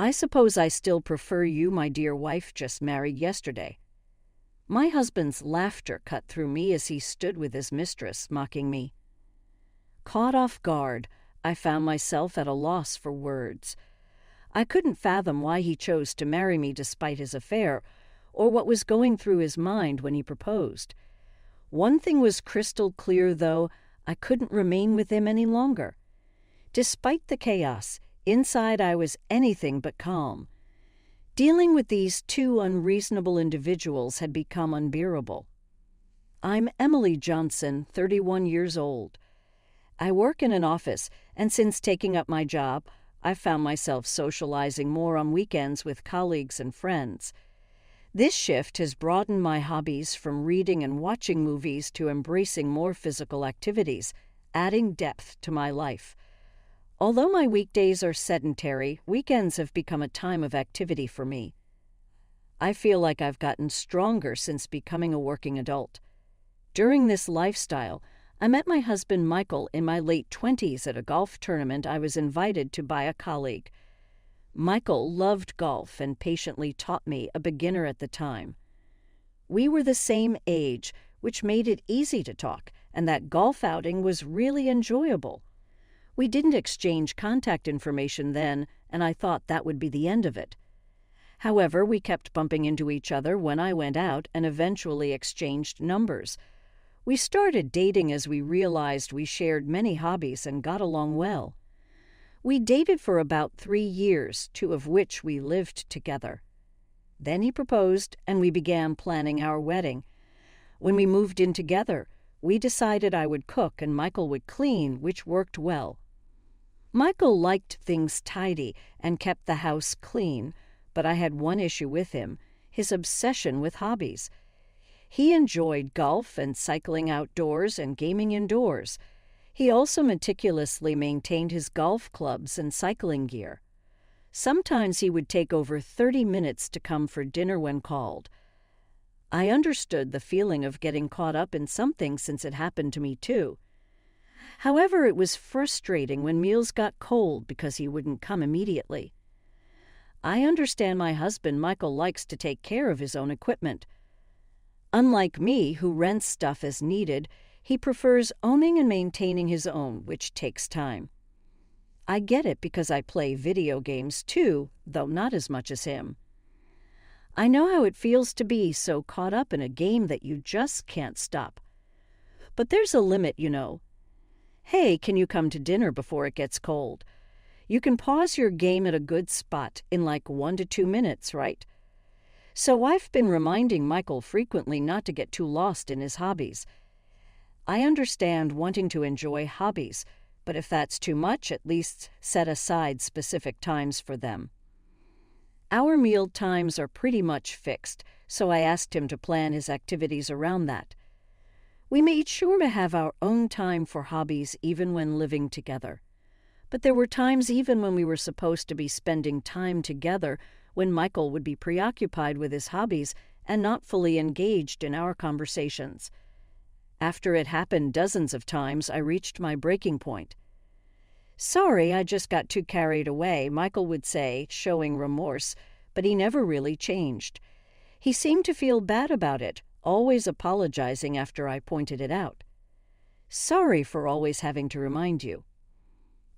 I suppose I still prefer you, my dear wife just married yesterday." My husband's laughter cut through me as he stood with his mistress, mocking me. Caught off guard, I found myself at a loss for words. I couldn't fathom why he chose to marry me despite his affair, or what was going through his mind when he proposed. One thing was crystal clear, though: I couldn't remain with him any longer. Despite the chaos, inside I was anything but calm. Dealing with these two unreasonable individuals had become unbearable. I'm Emily Johnson, 31 years old. I work in an office, and since taking up my job, I've found myself socializing more on weekends with colleagues and friends. This shift has broadened my hobbies from reading and watching movies to embracing more physical activities, adding depth to my life. Although my weekdays are sedentary, weekends have become a time of activity for me. I feel like I've gotten stronger since becoming a working adult. During this lifestyle, I met my husband Michael in my late 20s at a golf tournament I was invited to by a colleague. Michael loved golf and patiently taught me, a beginner at the time. We were the same age, which made it easy to talk, and that golf outing was really enjoyable. We didn't exchange contact information then, and I thought that would be the end of it. However, we kept bumping into each other when I went out and eventually exchanged numbers. We started dating as we realized we shared many hobbies and got along well. We dated for about 3 years, 2 of which we lived together. Then he proposed, and we began planning our wedding. When we moved in together, we decided I would cook and Michael would clean, which worked well. Michael liked things tidy and kept the house clean, but I had one issue with him: his obsession with hobbies. He enjoyed golf and cycling outdoors and gaming indoors. He also meticulously maintained his golf clubs and cycling gear. Sometimes he would take over 30 minutes to come for dinner when called. I understood the feeling of getting caught up in something since it happened to me too. However, it was frustrating when meals got cold because he wouldn't come immediately. I understand my husband Michael likes to take care of his own equipment. Unlike me, who rents stuff as needed, he prefers owning and maintaining his own, which takes time. I get it because I play video games too, though not as much as him. I know how it feels to be so caught up in a game that you just can't stop. But there's a limit, you know. Hey, can you come to dinner before it gets cold? You can pause your game at a good spot in like 1 to 2 minutes, right? So I've been reminding Michael frequently not to get too lost in his hobbies. I understand wanting to enjoy hobbies, but if that's too much, at least set aside specific times for them. Our meal times are pretty much fixed, so I asked him to plan his activities around that. We made sure to have our own time for hobbies even when living together. But there were times even when we were supposed to be spending time together when Michael would be preoccupied with his hobbies and not fully engaged in our conversations. After it happened dozens of times, I reached my breaking point. "Sorry, I just got too carried away," Michael would say, showing remorse, but he never really changed. He seemed to feel bad about it, always apologizing after I pointed it out. "Sorry for always having to remind you."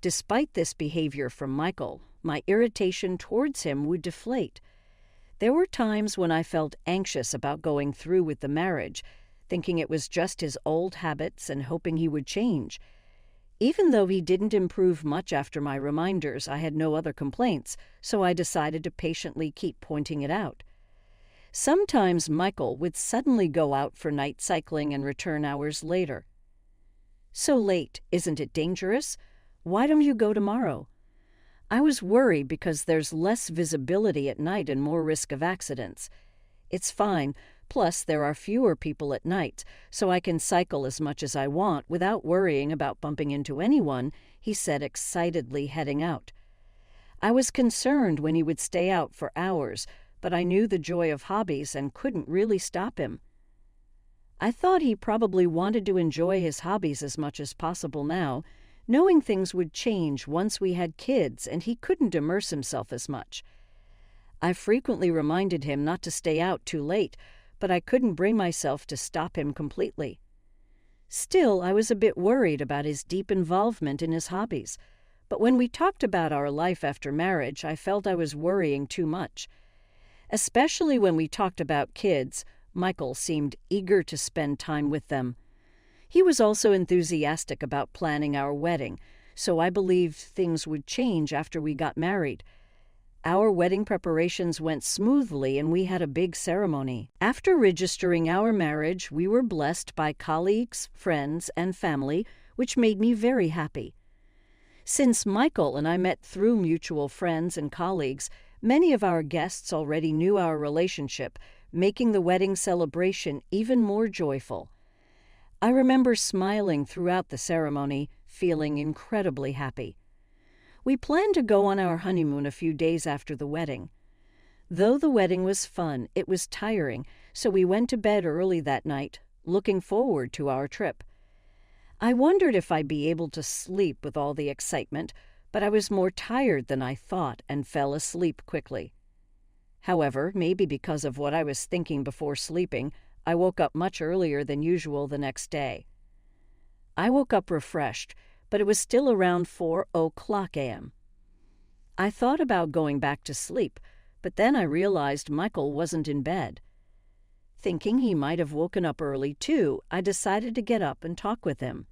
Despite this behavior from Michael, my irritation towards him would deflate. There were times when I felt anxious about going through with the marriage, thinking it was just his old habits and hoping he would change. Even though he didn't improve much after my reminders, I had no other complaints, so I decided to patiently keep pointing it out. Sometimes Michael would suddenly go out for night cycling and return hours later. "So late, isn't it dangerous? Why don't you go tomorrow?" I was worried because there's less visibility at night and more risk of accidents. "It's fine. Plus, there are fewer people at night, so I can cycle as much as I want without worrying about bumping into anyone," he said excitedly, heading out. I was concerned when he would stay out for hours, but I knew the joy of hobbies and couldn't really stop him. I thought he probably wanted to enjoy his hobbies as much as possible now, knowing things would change once we had kids and he couldn't immerse himself as much. I frequently reminded him not to stay out too late, but I couldn't bring myself to stop him completely. Still, I was a bit worried about his deep involvement in his hobbies, but when we talked about our life after marriage, I felt I was worrying too much. Especially when we talked about kids, Michael seemed eager to spend time with them. He was also enthusiastic about planning our wedding, so I believed things would change after we got married. Our wedding preparations went smoothly and we had a big ceremony. After registering our marriage, we were blessed by colleagues, friends, and family, which made me very happy. Since Michael and I met through mutual friends and colleagues, many of our guests already knew our relationship, making the wedding celebration even more joyful. I remember smiling throughout the ceremony, feeling incredibly happy. We planned to go on our honeymoon a few days after the wedding. Though the wedding was fun, it was tiring, so we went to bed early that night, looking forward to our trip. I wondered if I'd be able to sleep with all the excitement, but I was more tired than I thought and fell asleep quickly. However, maybe because of what I was thinking before sleeping, I woke up much earlier than usual the next day. I woke up refreshed, but it was still around 4:00 a.m. I thought about going back to sleep, but then I realized Michael wasn't in bed. Thinking he might have woken up early too, I decided to get up and talk with him.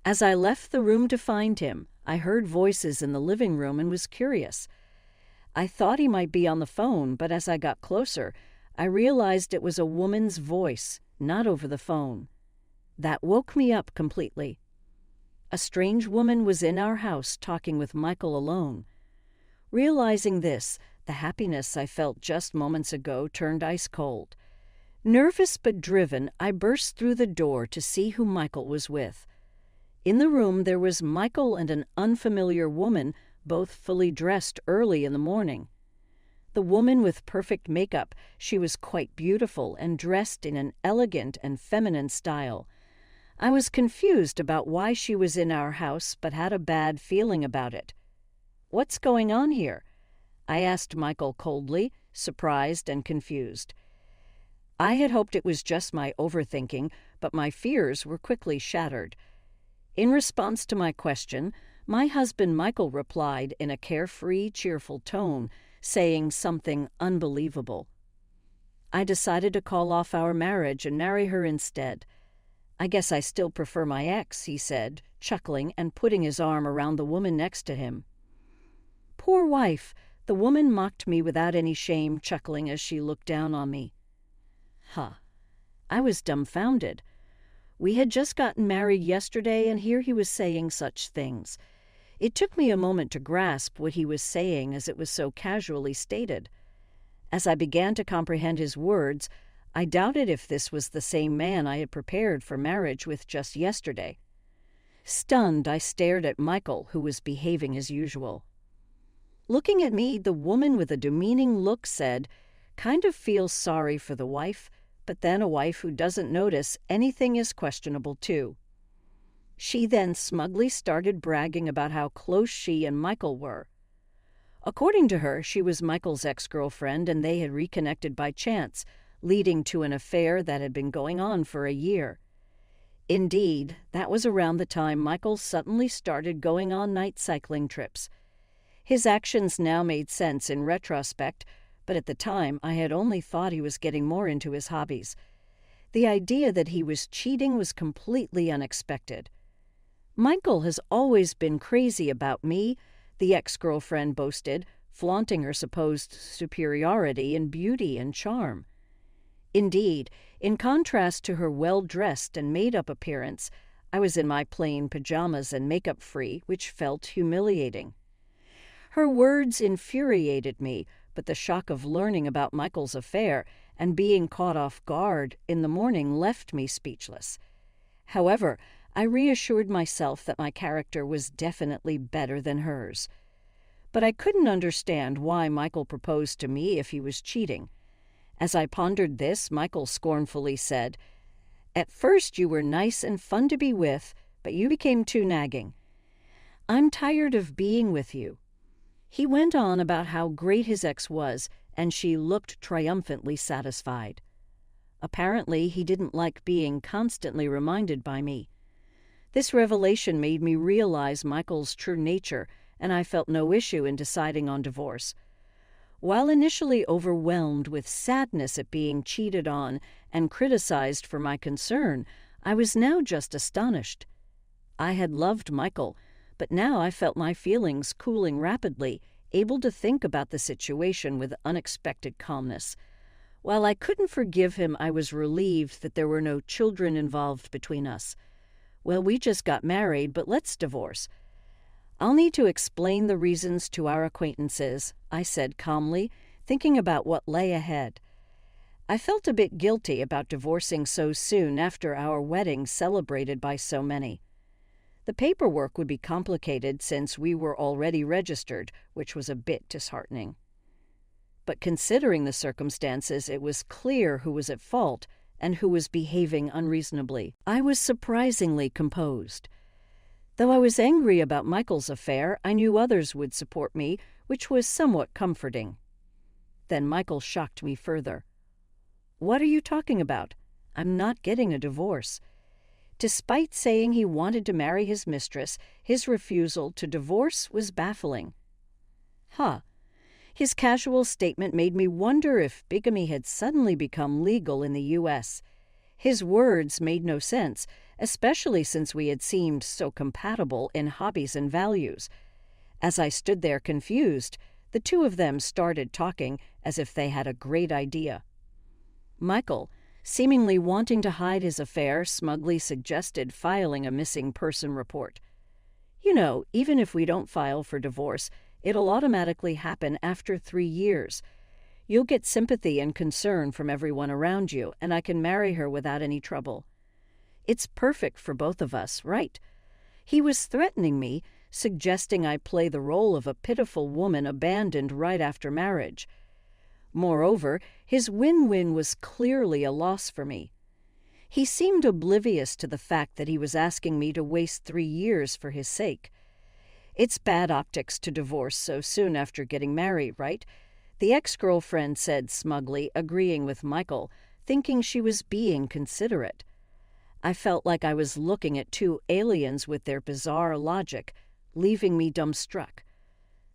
As I left the room to find him, I heard voices in the living room and was curious. I thought he might be on the phone, but as I got closer, I realized it was a woman's voice, not over the phone. That woke me up completely. A strange woman was in our house talking with Michael alone. Realizing this, the happiness I felt just moments ago turned ice cold. Nervous but driven, I burst through the door to see who Michael was with. In the room there was Michael and an unfamiliar woman, both fully dressed early in the morning. The woman with perfect makeup, she was quite beautiful and dressed in an elegant and feminine style. I was confused about why she was in our house, but had a bad feeling about it. "What's going on here?" I asked Michael coldly, surprised and confused. I had hoped it was just my overthinking, but my fears were quickly shattered. In response to my question, my husband Michael replied in a carefree, cheerful tone, saying something unbelievable. I decided to call off our marriage and marry her instead. "I guess I still prefer my ex," he said, chuckling and putting his arm around the woman next to him. "Poor wife," the woman mocked me without any shame, chuckling as she looked down on me. I was dumbfounded. We had just gotten married yesterday, and here he was saying such things. It took me a moment to grasp what he was saying, as it was so casually stated. As I began to comprehend his words, I doubted if this was the same man I had prepared for marriage with just yesterday. Stunned, I stared at Michael, who was behaving as usual. Looking at me, the woman with a demeaning look said, "Kind of feels sorry for the wife, but then a wife who doesn't notice anything is questionable too." She then smugly started bragging about how close she and Michael were. According to her, she was Michael's ex-girlfriend and they had reconnected by chance, leading to an affair that had been going on for a year. Indeed, that was around the time Michael suddenly started going on night cycling trips. His actions now made sense in retrospect, but at the time I had only thought he was getting more into his hobbies. The idea that he was cheating was completely unexpected. "Michael has always been crazy about me," the ex-girlfriend boasted, flaunting her supposed superiority in beauty and charm. Indeed, in contrast to her well-dressed and made-up appearance, I was in my plain pajamas and makeup-free, which felt humiliating. Her words infuriated me, but the shock of learning about Michael's affair and being caught off guard in the morning left me speechless. However, I reassured myself that my character was definitely better than hers. But I couldn't understand why Michael proposed to me if he was cheating. As I pondered this, Michael scornfully said, "At first you were nice and fun to be with, but you became too nagging. I'm tired of being with you." He went on about how great his ex was, and she looked triumphantly satisfied. Apparently, he didn't like being constantly reminded by me. This revelation made me realize Michael's true nature, and I felt no issue in deciding on divorce. While initially overwhelmed with sadness at being cheated on and criticized for my concern, I was now just astonished. I had loved Michael, but now I felt my feelings cooling rapidly, able to think about the situation with unexpected calmness. While I couldn't forgive him, I was relieved that there were no children involved between us. Well, we just got married, but let's divorce. I'll need to explain the reasons to our acquaintances, I said calmly, thinking about what lay ahead. I felt a bit guilty about divorcing so soon after our wedding celebrated by so many. The paperwork would be complicated since we were already registered, which was a bit disheartening. But considering the circumstances, it was clear who was at fault and who was behaving unreasonably. I was surprisingly composed. Though I was angry about Michael's affair, I knew others would support me, which was somewhat comforting. Then Michael shocked me further. "What are you talking about? I'm not getting a divorce." Despite saying he wanted to marry his mistress, his refusal to divorce was baffling. His casual statement made me wonder if bigamy had suddenly become legal in the U.S. His words made no sense, especially since we had seemed so compatible in hobbies and values. As I stood there confused, the two of them started talking as if they had a great idea. Michael, seemingly wanting to hide his affair, smugly suggested filing a missing person report. "You know, even if we don't file for divorce, it'll automatically happen after 3 years. You'll get sympathy and concern from everyone around you, and I can marry her without any trouble. It's perfect for both of us, right?" He was threatening me, suggesting I play the role of a pitiful woman abandoned right after marriage. Moreover, his win-win was clearly a loss for me. He seemed oblivious to the fact that he was asking me to waste 3 years for his sake. It's bad optics to divorce so soon after getting married, right? The ex-girlfriend said smugly, agreeing with Michael, thinking she was being considerate. I felt like I was looking at two aliens with their bizarre logic, leaving me dumbstruck.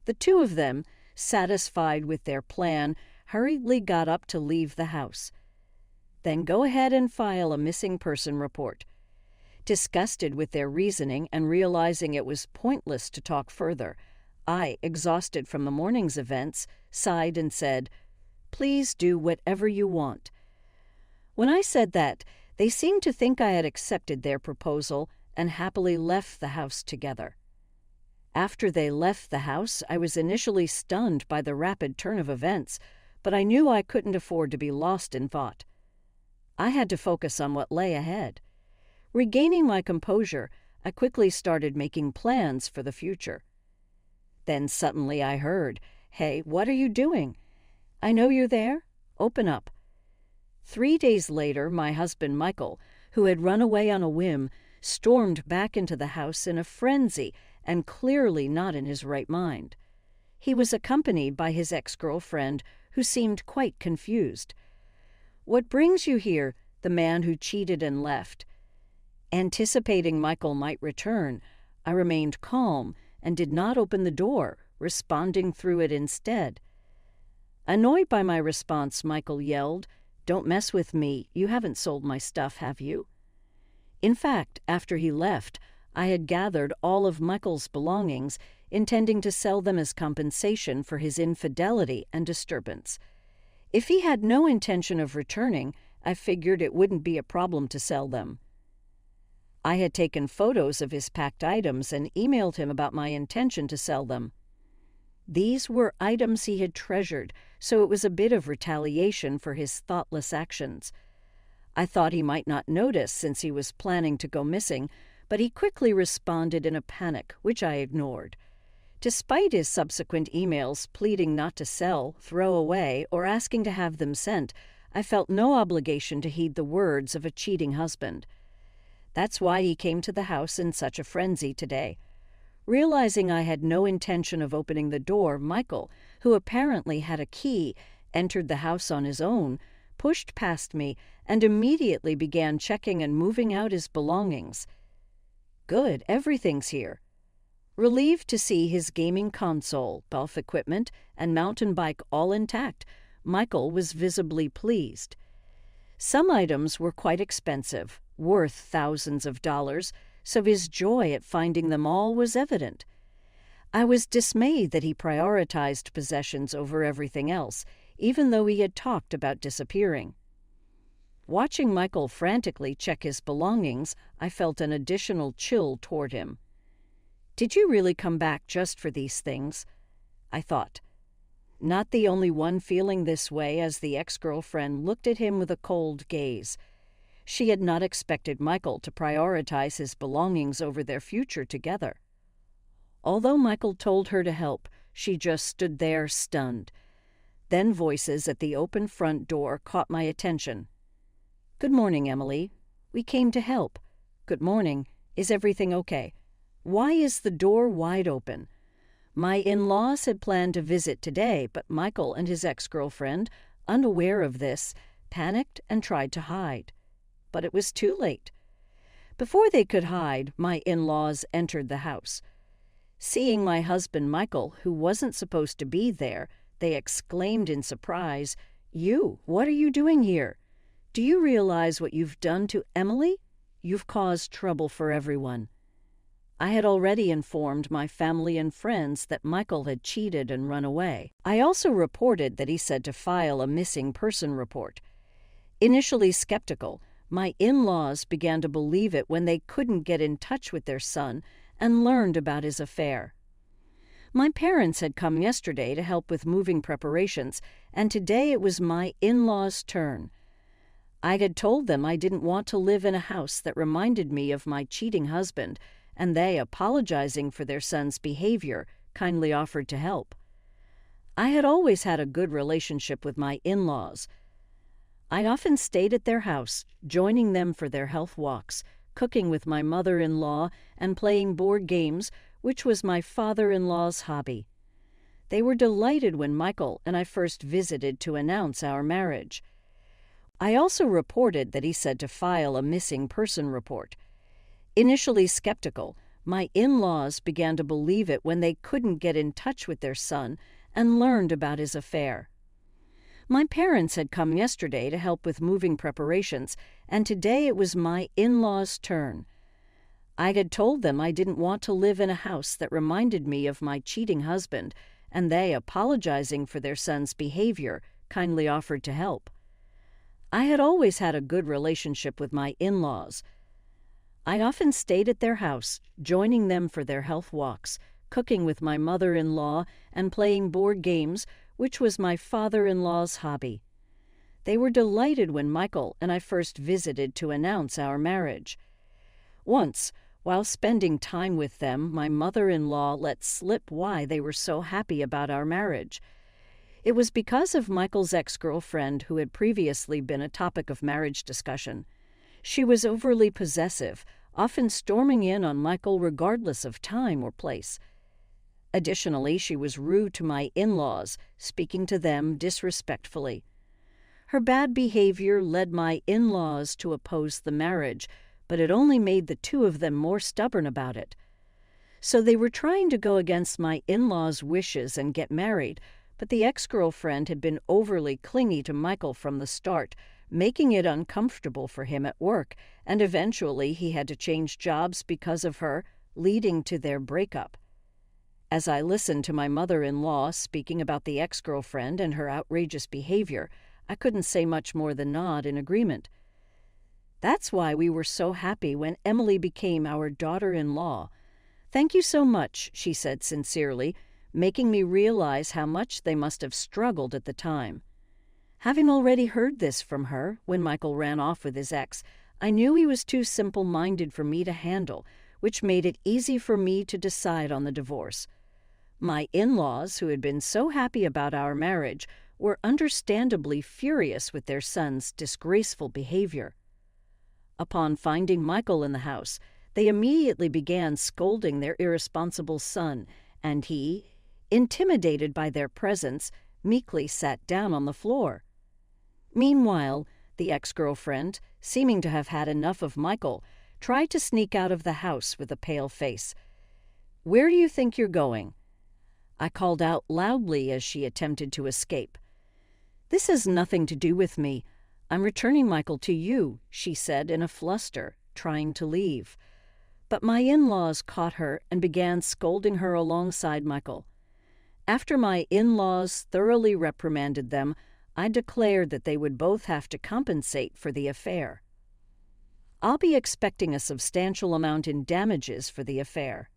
The two of them, satisfied with their plan, hurriedly got up to leave the house. "Then go ahead and file a missing person report." Disgusted with their reasoning and realizing it was pointless to talk further, I, exhausted from the morning's events, sighed and said, "Please do whatever you want." When I said that, they seemed to think I had accepted their proposal and happily left the house together. After they left the house, I was initially stunned by the rapid turn of events, but I knew I couldn't afford to be lost in thought. I had to focus on what lay ahead. Regaining my composure, I quickly started making plans for the future. Then suddenly I heard, "Hey, what are you doing? I know you're there. Open up." 3 days later, my husband Michael, who had run away on a whim, stormed back into the house in a frenzy and clearly not in his right mind. He was accompanied by his ex-girlfriend, who seemed quite confused. "What brings you here?" the man who cheated and left. Anticipating Michael might return, I remained calm and did not open the door, responding through it instead. Annoyed by my response, Michael yelled, "Don't mess with me. You haven't sold my stuff, have you?" In fact, after he left, I had gathered all of Michael's belongings, intending to sell them as compensation for his infidelity and disturbance. If he had no intention of returning, I figured it wouldn't be a problem to sell them. I had taken photos of his packed items and emailed him about my intention to sell them. These were items he had treasured, so it was a bit of retaliation for his thoughtless actions. I thought he might not notice since he was planning to go missing, but he quickly responded in a panic, which I ignored. Despite his subsequent emails pleading not to sell, throw away, or asking to have them sent, I felt no obligation to heed the words of a cheating husband. That's why he came to the house in such a frenzy today. Realizing I had no intention of opening the door, Michael, who apparently had a key, entered the house on his own, pushed past me, and immediately began checking and moving out his belongings. Good, everything's here. Relieved to see his gaming console, golf equipment, and mountain bike all intact, Michael was visibly pleased. Some items were quite expensive, worth thousands of dollars, so his joy at finding them all was evident. I was dismayed that he prioritized possessions over everything else, even though he had talked about disappearing. Watching Michael frantically check his belongings, I felt an additional chill toward him. Did you really come back just for these things? I thought. Not the only one feeling this way, as the ex-girlfriend looked at him with a cold gaze. She had not expected Michael to prioritize his belongings over their future together. Although Michael told her to help, she just stood there stunned. Then voices at the open front door caught my attention. "Good morning, Emily. We came to help." "Good morning. Is everything okay?" "Why is the door wide open?" My in-laws had planned to visit today, but Michael and his ex-girlfriend, unaware of this, panicked and tried to hide. But it was too late. Before they could hide, my in-laws entered the house. Seeing my husband Michael, who wasn't supposed to be there, they exclaimed in surprise, "You, what are you doing here? Do you realize what you've done to Emily? You've caused trouble for everyone." I had already informed my family and friends that Michael had cheated and run away. I also reported that he said to file a missing person report. Initially skeptical, my in-laws began to believe it when they couldn't get in touch with their son and learned about his affair. My parents had come yesterday to help with moving preparations, and today it was my in-laws' turn. I had told them I didn't want to live in a house that reminded me of my cheating husband, and they, apologizing for their son's behavior, kindly offered to help. I had always had a good relationship with my in-laws. I often stayed at their house, joining them for their health walks, cooking with my mother-in-law, and playing board games, which was my father-in-law's hobby. They were delighted when Michael and I first visited to announce our marriage. I also reported that he said to file a missing person report. Initially skeptical, my in-laws began to believe it when they couldn't get in touch with their son and learned about his affair. My parents had come yesterday to help with moving preparations, and today it was my in-laws' turn. I had told them I didn't want to live in a house that reminded me of my cheating husband, and they, apologizing for their son's behavior, kindly offered to help. I had always had a good relationship with my in-laws. I often stayed at their house, joining them for their health walks, cooking with my mother-in-law, and playing board games, which was my father-in-law's hobby. They were delighted when Michael and I first visited to announce our marriage. Once, while spending time with them, my mother-in-law let slip why they were so happy about our marriage. It was because of Michael's ex-girlfriend, who had previously been a topic of marriage discussion. She was overly possessive, often storming in on Michael regardless of time or place. Additionally, she was rude to my in-laws, speaking to them disrespectfully. Her bad behavior led my in-laws to oppose the marriage, but it only made the two of them more stubborn about it. So they were trying to go against my in-laws' wishes and get married, but the ex-girlfriend had been overly clingy to Michael from the start, making it uncomfortable for him at work, and eventually he had to change jobs because of her, leading to their breakup. As I listened to my mother-in-law speaking about the ex-girlfriend and her outrageous behavior, I couldn't say much more than nod in agreement. That's why we were so happy when Emily became our daughter-in-law. "Thank you so much," she said sincerely, making me realize how much they must have struggled at the time. Having already heard this from her when Michael ran off with his ex, I knew he was too simple-minded for me to handle, which made it easy for me to decide on the divorce. My in-laws, who had been so happy about our marriage, were understandably furious with their son's disgraceful behavior. Upon finding Michael in the house, They immediately began scolding their irresponsible son, and he, intimidated by their presence, meekly sat down on the floor. Meanwhile, the ex-girlfriend, seeming to have had enough of Michael, tried to sneak out of the house with a pale face. "Where do you think you're going?" I called out loudly as she attempted to escape. "This has nothing to do with me. I'm returning Michael to you," she said in a fluster, trying to leave. But my in-laws caught her and began scolding her alongside Michael. After my in-laws thoroughly reprimanded them, I declared that they would both have to compensate for the affair. I'll be expecting a substantial amount in damages for the affair.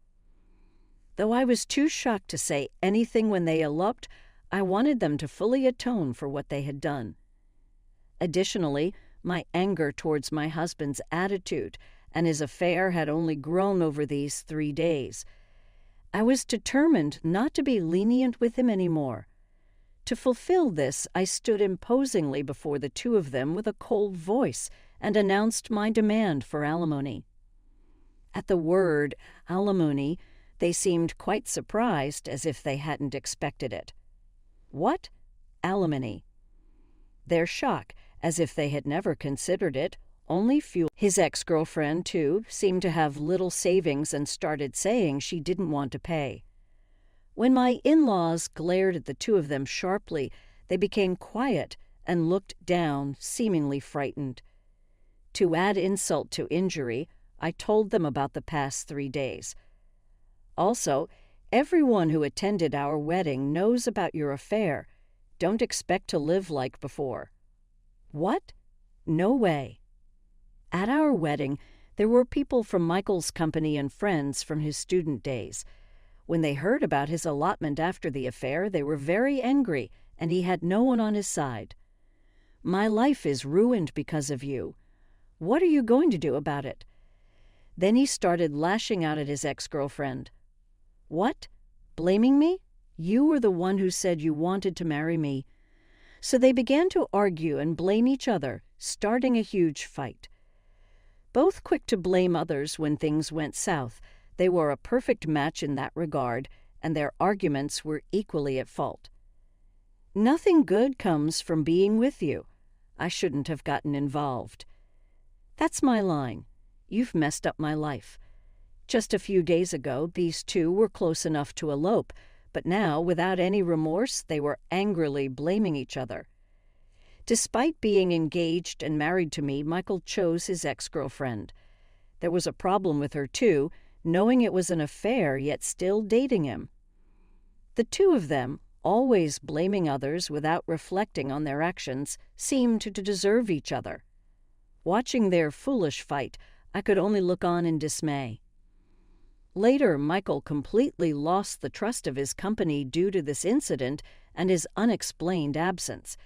Though I was too shocked to say anything when they eloped, I wanted them to fully atone for what they had done. Additionally, my anger towards my husband's attitude and his affair had only grown over these 3 days. I was determined not to be lenient with him anymore. To fulfill this, I stood imposingly before the two of them with a cold voice and announced my demand for alimony. At the word alimony, they seemed quite surprised, as if they hadn't expected it. What? Alimony. Their shock, as if they had never considered it, only fueled. His ex-girlfriend, too, seemed to have little savings and started saying she didn't want to pay. When my in-laws glared at the two of them sharply, they became quiet and looked down, seemingly frightened. To add insult to injury, I told them about the past 3 days. Also, everyone who attended our wedding knows about your affair. Don't expect to live like before. What? No way. At our wedding, there were people from Michael's company and friends from his student days. When they heard about his allotment after the affair, they were very angry, and he had no one on his side. My life is ruined because of you. What are you going to do about it? Then he started lashing out at his ex-girlfriend. What? Blaming me? You were the one who said you wanted to marry me. So they began to argue and blame each other, starting a huge fight. Both quick to blame others when things went south, they were a perfect match in that regard, and their arguments were equally at fault. Nothing good comes from being with you. I shouldn't have gotten involved. That's my line. You've messed up my life. Just a few days ago, these two were close enough to elope, but now, without any remorse, they were angrily blaming each other. Despite being engaged and married to me, Michael chose his ex-girlfriend. There was a problem with her, too, knowing it was an affair yet still dating him. The two of them, always blaming others without reflecting on their actions, seemed to deserve each other. Watching their foolish fight, I could only look on in dismay. Later, Michael completely lost the trust of his company due to this incident and his unexplained absence.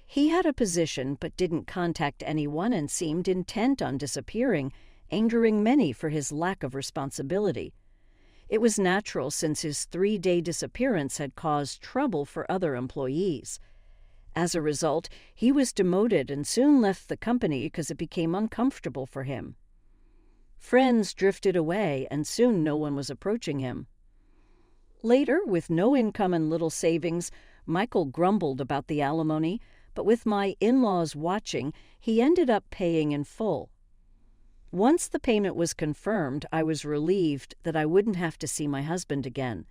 He had a position but didn't contact anyone and seemed intent on disappearing, angering many for his lack of responsibility. It was natural since his 3-day disappearance had caused trouble for other employees. As a result, he was demoted and soon left the company because it became uncomfortable for him. Friends drifted away, and soon no one was approaching him. Later, with no income and little savings, Michael grumbled about the alimony, but with my in-laws watching, he ended up paying in full. Once the payment was confirmed, I was relieved that I wouldn't have to see my husband again.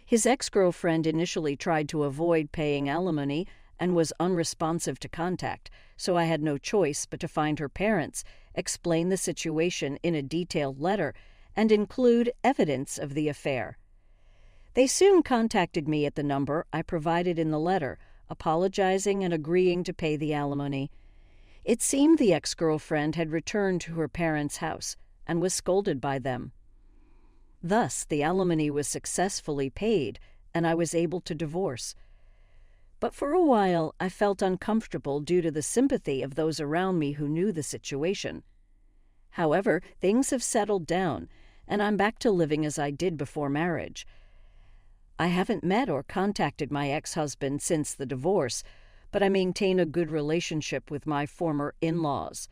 His ex-girlfriend initially tried to avoid paying alimony and was unresponsive to contact, so I had no choice but to find her parents, explain the situation in a detailed letter, and include evidence of the affair. They soon contacted me at the number I provided in the letter, apologizing and agreeing to pay the alimony. It seemed the ex-girlfriend had returned to her parents' house and was scolded by them. Thus, the alimony was successfully paid, and I was able to divorce. But for a while, I felt uncomfortable due to the sympathy of those around me who knew the situation. However, things have settled down, and I'm back to living as I did before marriage. I haven't met or contacted my ex-husband since the divorce, but I maintain a good relationship with my former in-laws.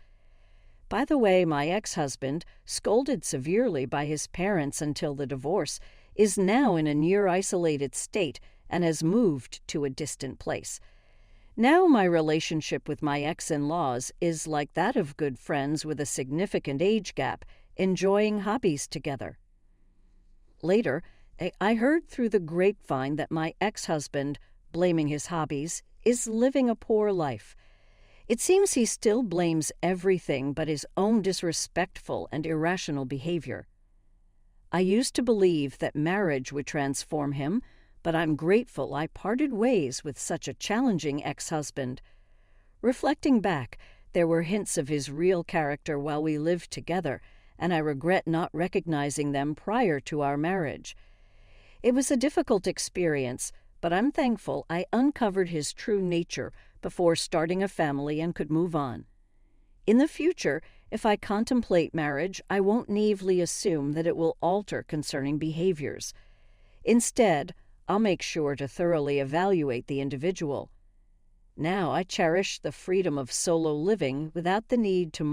By the way, my ex-husband, scolded severely by his parents until the divorce, is now in a near-isolated state and has moved to a distant place. Now my relationship with my ex-in-laws is like that of good friends with a significant age gap, enjoying hobbies together. Later, I heard through the grapevine that my ex-husband, blaming his hobbies, is living a poor life. It seems he still blames everything but his own disrespectful and irrational behavior. I used to believe that marriage would transform him, but I'm grateful I parted ways with such a challenging ex-husband. Reflecting back, there were hints of his real character while we lived together, and I regret not recognizing them prior to our marriage. It was a difficult experience, but I'm thankful I uncovered his true nature before starting a family and could move on. In the future, if I contemplate marriage, I won't naively assume that it will alter concerning behaviors. Instead, I'll make sure to thoroughly evaluate the individual. Now I cherish the freedom of solo living without the need to